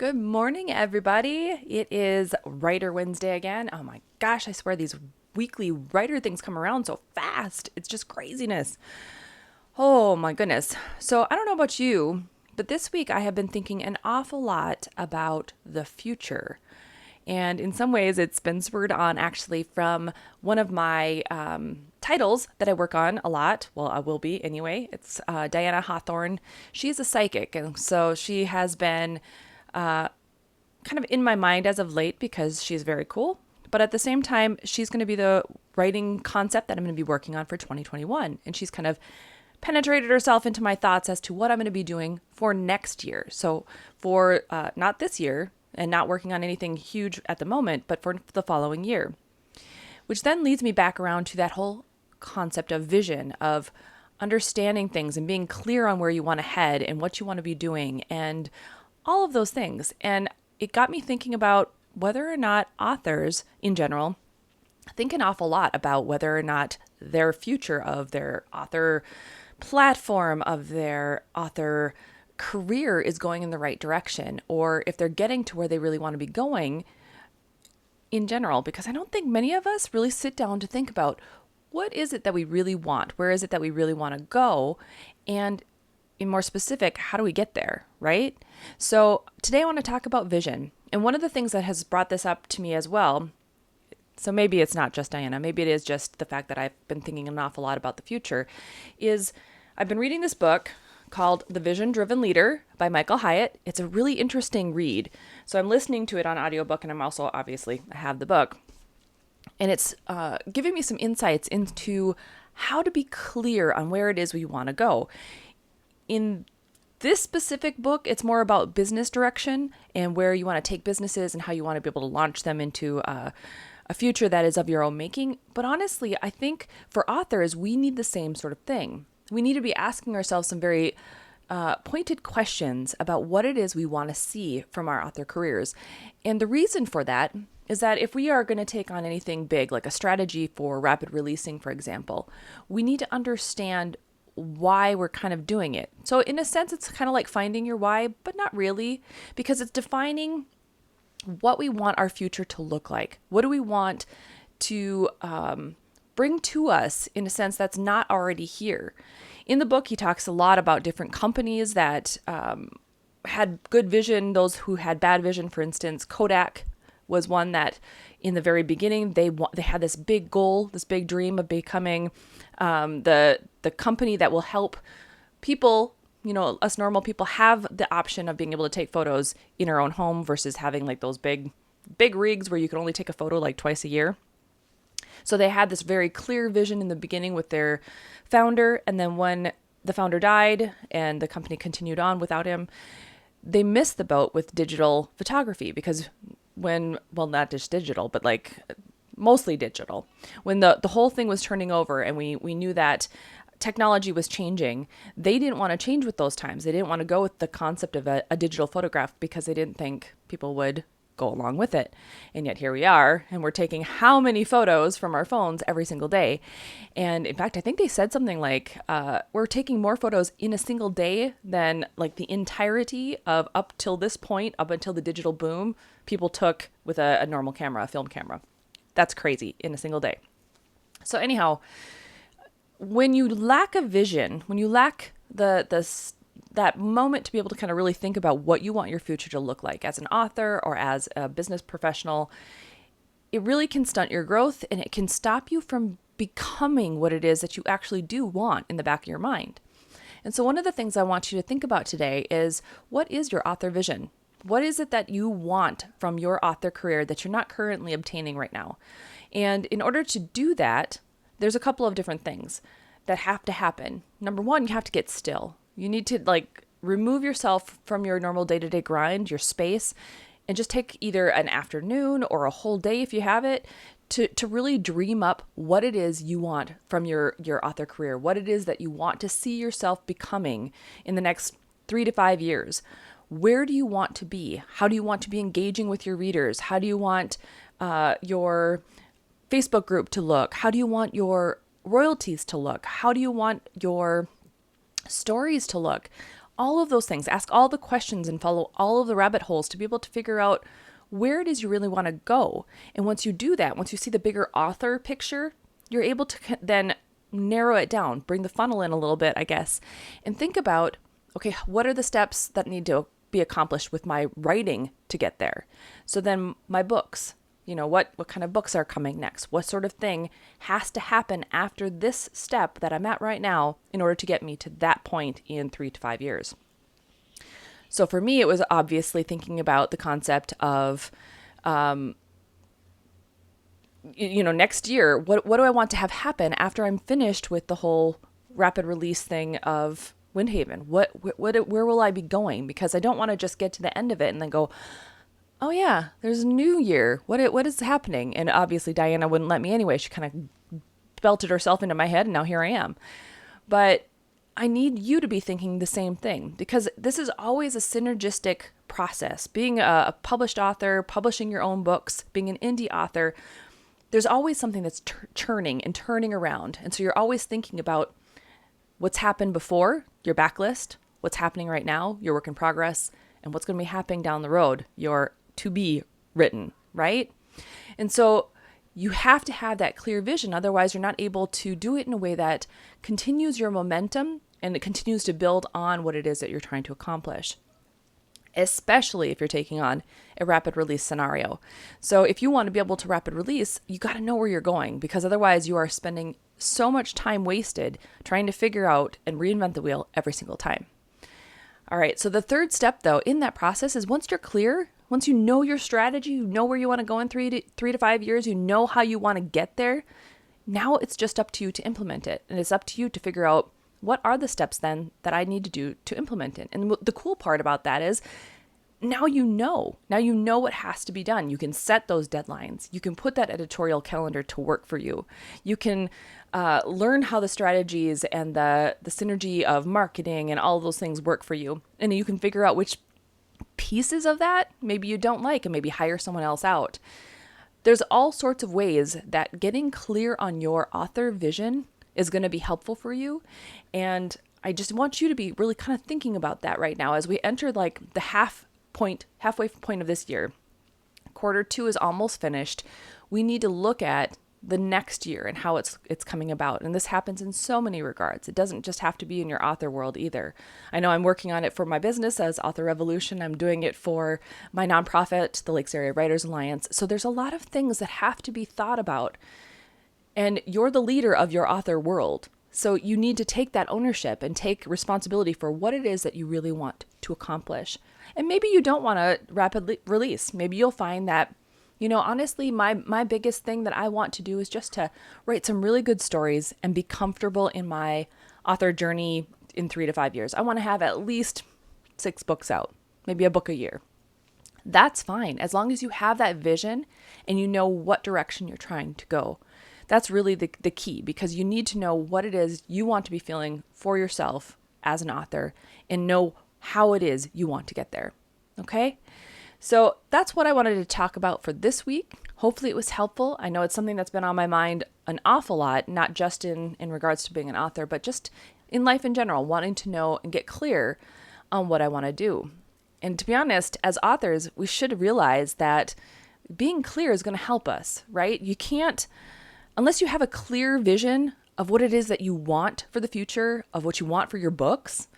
Good morning, everybody. It is Writer Wednesday again. Oh my gosh, I swear these weekly writer things come around so fast. It's just craziness. Oh my goodness. So, I don't know about you, but this week I have been thinking an awful lot about the future. And in some ways, it's been spurred on actually from one of my titles that I work on a lot. Well, I will be anyway. It's Diana Hawthorne. She's a psychic. And so she has been kind of in my mind as of late because she's very cool. But at the same time, she's going to be the writing concept that I'm going to be working on for 2021. And she's kind of penetrated herself into my thoughts as to what I'm going to be doing for next year. So for not this year and not working on anything huge at the moment, but for the following year, which then leads me back around to that whole concept of vision, of understanding things and being clear on where you want to head and what you want to be doing and all of those things. And it got me thinking about whether or not authors in general think an awful lot about whether or not their future of their author platform, of their author career is going in the right direction, or if they're getting to where they really want to be going in general. Because I don't think many of us really sit down to think about what is it that we really want? Where is it that we really want to go? And in more specific, how do we get there, right? So today I want to talk about vision. And one of the things that has brought this up to me as well, so maybe it's not just Diana, maybe it is just the fact that I've been thinking an awful lot about the future, is I've been reading this book called The Vision Driven Leader by Michael Hyatt. It's a really interesting read. So I'm listening to it on audiobook, and I'm also, obviously, I have the book. And it's giving me some insights into how to be clear on where it is we want to go. In this specific book, it's more about business direction and where you want to take businesses and how you want to be able to launch them into a future that is of your own making. But honestly, I think for authors, we need the same sort of thing. We need to be asking ourselves some very pointed questions about what it is we want to see from our author careers. And the reason for that is that if we are going to take on anything big, like a strategy for rapid releasing, for example, we need to understand why we're kind of doing it. So in a sense, it's kind of like finding your why, but not really, because it's defining what we want our future to look like. What do we want to bring to us in a sense that's not already here? In the book, he talks a lot about different companies that had good vision, those who had bad vision. For instance, Kodak was one that in the very beginning, they had this big goal, this big dream of becoming the company that will help people, us normal people, have the option of being able to take photos in our own home versus having like those big rigs where you can only take a photo like twice a year. So they had this very clear vision in the beginning with their founder. And then when the founder died and the company continued on without him, they missed the boat with digital photography because not just digital, but like mostly digital, when the whole thing was turning over and we knew that technology was changing, they didn't want to change with those times. They didn't want to go with the concept of a digital photograph because they didn't think people would go along with it. And yet here we are, and we're taking how many photos from our phones every single day. And in fact, I think they said something like, we're taking more photos in a single day than like the entirety of up till this point, up until the digital boom, people took with a normal camera, a film camera. That's crazy in a single day. So anyhow, when you lack a vision, when you lack that moment to be able to kind of really think about what you want your future to look like as an author or as a business professional, it really can stunt your growth and it can stop you from becoming what it is that you actually do want in the back of your mind. And so one of the things I want you to think about today is, what is your author vision? What is it that you want from your author career that you're not currently obtaining right now? And in order to do that, there's a couple of different things that have to happen. Number one, you have to get still. You need to remove yourself from your normal day-to-day grind, your space, and just take either an afternoon or a whole day if you have it to really dream up what it is you want from your author career, what it is that you want to see yourself becoming in the next 3 to 5 years. Where do you want to be? How do you want to be engaging with your readers? How do you want your Facebook group to look? How do you want your royalties to look? How do you want your stories to look? all of those things. Ask all the questions and follow all of the rabbit holes to be able to figure out where it is you really want to go. And once you do that, once you see the bigger author picture, you're able to then narrow it down, bring the funnel in a little bit, I guess, and think about, okay, what are the steps that need to be accomplished with my writing to get there? So then my books, what kind of books are coming next? What sort of thing has to happen after this step that I'm at right now in order to get me to that point in 3 to 5 years? So for me, it was obviously thinking about the concept of, next year, what do I want to have happen after I'm finished with the whole rapid release thing of Windhaven? Where will I be going? Because I don't want to just get to the end of it and then go, oh yeah, there's a new year. What is happening? And obviously Diana wouldn't let me anyway. She kind of belted herself into my head, and now here I am. But I need you to be thinking the same thing, because this is always a synergistic process. Being a published author, publishing your own books, being an indie author, there's always something that's churning and turning around. And so you're always thinking about what's happened before, your backlist, what's happening right now, your work in progress, and what's going to be happening down the road, your to be written, right? And so you have to have that clear vision. Otherwise, you're not able to do it in a way that continues your momentum and it continues to build on what it is that you're trying to accomplish, especially if you're taking on a rapid release scenario. So if you want to be able to rapid release, you got to know where you're going, because otherwise you are spending so much time wasted trying to figure out and reinvent the wheel every single time. All right. So the third step, though, in that process is once you're clear, once you know your strategy, you know where you want to go in 3 to 5 years, you know how you want to get there. Now it's just up to you to implement it. And it's up to you to figure out, what are the steps then that I need to do to implement it? And the cool part about that is now you know what has to be done. You can set those deadlines. You can put that editorial calendar to work for you. You can learn how the strategies and the synergy of marketing and all of those things work for you. And you can figure out which pieces of that maybe you don't like and maybe hire someone else out. There's all sorts of ways that getting clear on your author vision is going to be helpful for you. And I just want you to be really kind of thinking about that right now as we enter like the halfway point of this year. Quarter 2 is almost finished. We need to look at the next year and how it's coming about. And this happens in so many regards. It doesn't just have to be in your author world either. I know I'm working on it for my business as Author Revolution. I'm doing it for my nonprofit, the Lakes Area Writers Alliance. So there's a lot of things that have to be thought about. And you're the leader of your author world. So you need to take that ownership and take responsibility for what it is that you really want to accomplish. And maybe you don't want to rapidly release. Maybe you'll find that, honestly, my biggest thing that I want to do is just to write some really good stories and be comfortable in my author journey in 3 to 5 years. I want to have at least 6 books out, maybe a book a year. That's fine, as long as you have that vision and you know what direction you're trying to go. That's really the key, because you need to know what it is you want to be feeling for yourself as an author and know how it is you want to get there. Okay? So that's what I wanted to talk about for this week. Hopefully it was helpful. I know it's something that's been on my mind an awful lot, not just in regards to being an author, but just in life in general, wanting to know and get clear on what I want to do. And to be honest, as authors, we should realize that being clear is going to help us, right? You can't, unless you have a clear vision of what it is that you want for the future, of what you want for your books,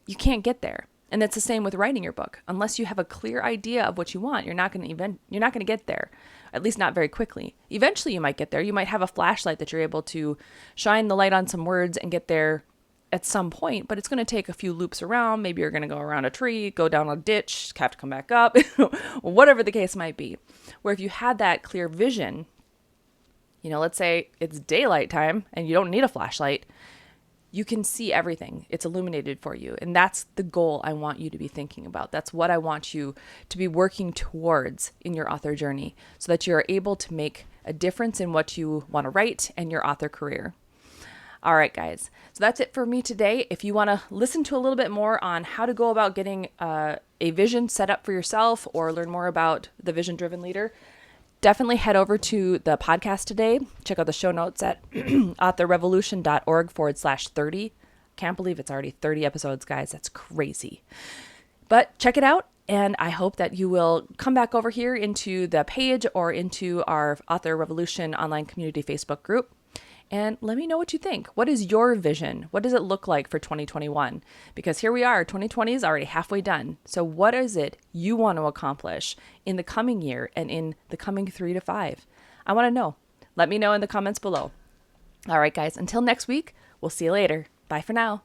you can't get there. And it's the same with writing your book. Unless you have a clear idea of what you want, you're not going to get there, at least not very quickly. Eventually you might get there. You might have a flashlight that you're able to shine the light on some words and get there at some point, but it's going to take a few loops around. Maybe you're going to go around a tree, go down a ditch, have to come back up, whatever the case might be. Where if you had that clear vision, let's say it's daylight time and you don't need a flashlight, you can see everything. It's illuminated for you. And that's the goal I want you to be thinking about. That's what I want you to be working towards in your author journey, so that you're able to make a difference in what you want to write and your author career. All right, guys. So that's it for me today. If you want to listen to a little bit more on how to go about getting a vision set up for yourself, or learn more about the Vision Driven Leader, definitely head over to the podcast today. Check out the show notes at authorrevolution.org/30. Can't believe it's already 30 episodes, guys. That's crazy. But check it out. And I hope that you will come back over here into the page or into our Author Revolution online community Facebook group. And let me know what you think. What is your vision? What does it look like for 2021? Because here we are, 2020 is already halfway done. So what is it you want to accomplish in the coming year and in the coming 3 to 5? I want to know. Let me know in the comments below. All right, guys, until next week, we'll see you later. Bye for now.